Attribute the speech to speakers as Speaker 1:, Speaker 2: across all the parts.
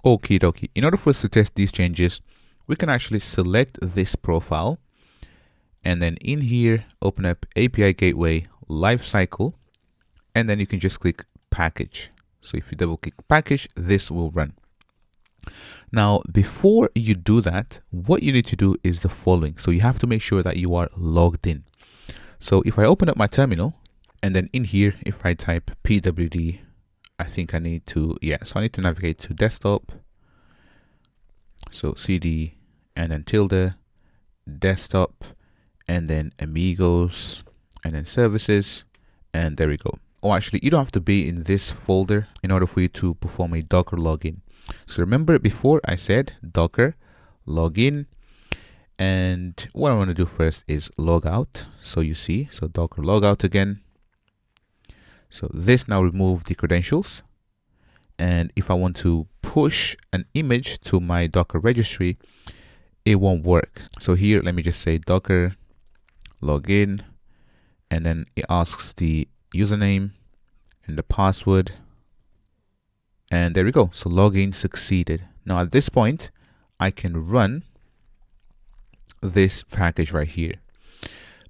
Speaker 1: Okie dokie. In order for us to test these changes, we can actually select this profile and then in here, open up API Gateway Lifecycle, and then you can just click Package. So if you double click Package, this will run. Now, before you do that, what you need to do is the following. So you have to make sure that you are logged in. So if I open up my terminal, and then in here, if I type pwd, I think I need to, so I need to navigate to desktop. So cd and then tilde, desktop, and then amigos, and then services, and there we go. Oh, actually, you don't have to be in this folder in order for you to perform a Docker login. So remember before I said Docker login, and what I want to do first is log out. So you see, so Docker logout again. So this now remove the credentials. And if I want to push an image to my Docker registry, it won't work. So here, let me just say Docker login, and then it asks the username and the password. And there we go. So login succeeded. Now at this point, I can run this package right here.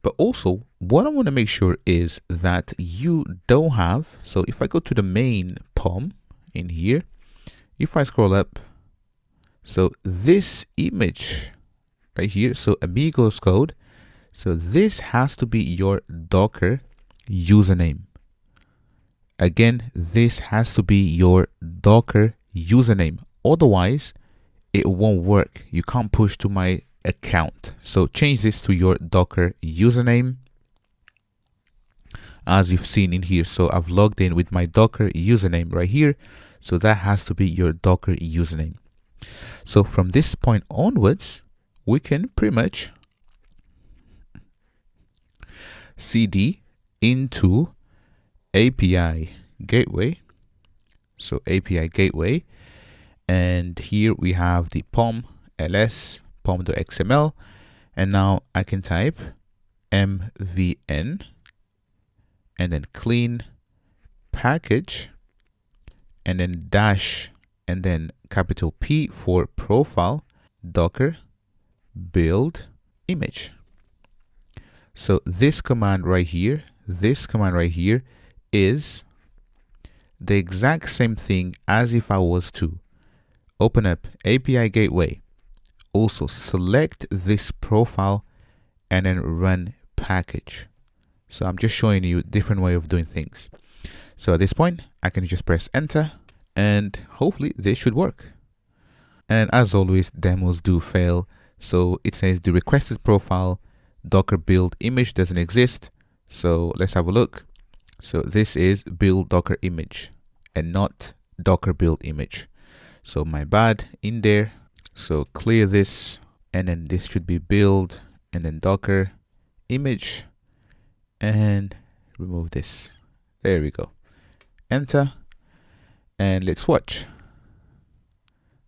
Speaker 1: But also, what I want to make sure is that you don't have, so if I go to the main POM in here, if I scroll up, so this image right here, so Amigos code, so this has to be your Docker username. Again, this has to be your Docker username. Otherwise, it won't work. You can't push to my account. So change this to your Docker username, as you've seen in here. So I've logged in with my Docker username right here. So that has to be your Docker username. So from this point onwards, we can pretty much cd into API gateway. So API gateway, and here we have the POM ls pom.xml, and now I can type mvn and then clean package and then dash and then capital P for profile docker build image. So this command right here is the exact same thing as if I was to open up API gateway, also select this profile and then run package. So I'm just showing you a different way of doing things. So at this point, I can just press enter and hopefully this should work. And as always, demos do fail. So it says the requested profile Docker build image doesn't exist. So let's have a look. So this is build Docker image and not Docker build image. So my bad in there. So clear this, and then this should be build and then Docker image, and remove this. There we go. Enter, and let's watch.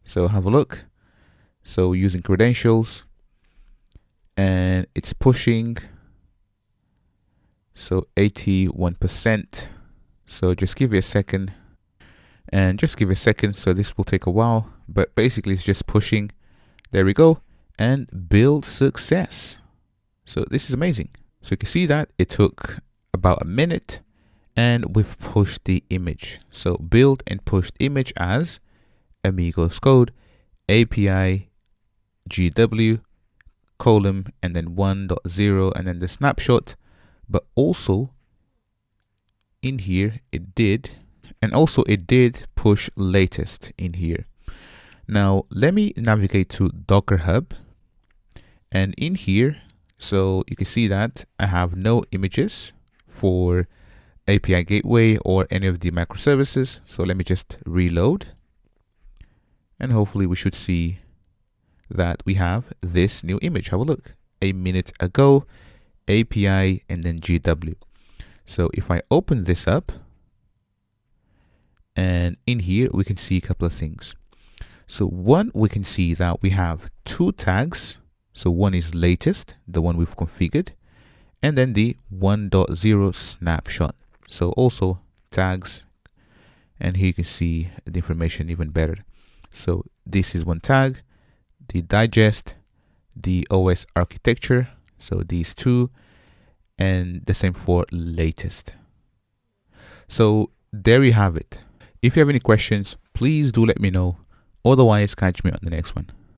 Speaker 1: So have a look. So using credentials, and it's pushing. So 81%. So just give it a second. And just give it a second, so this will take a while, but basically it's just pushing. There we go, and build success. So this is amazing. So you can see that it took about a minute and we've pushed the image. So build and pushed image as Amigos code API GW column and then 1.0 and then the snapshot, but also in here it did. And also it did push latest in here. Now let me navigate to Docker Hub, and in here, so you can see that I have no images for API Gateway or any of the microservices. So let me just reload, and hopefully we should see that we have this new image. Have a look. A minute ago, API and then GW. So if I open this up, and in here we can see a couple of things. So one, we can see that we have two tags. So one is latest, the one we've configured, and then the 1.0 snapshot. So also tags, and here you can see the information even better. So this is one tag, the digest, the OS architecture, so these two, and the same for latest. So there you have it. If you have any questions, please do let me know. Otherwise, catch me on the next one.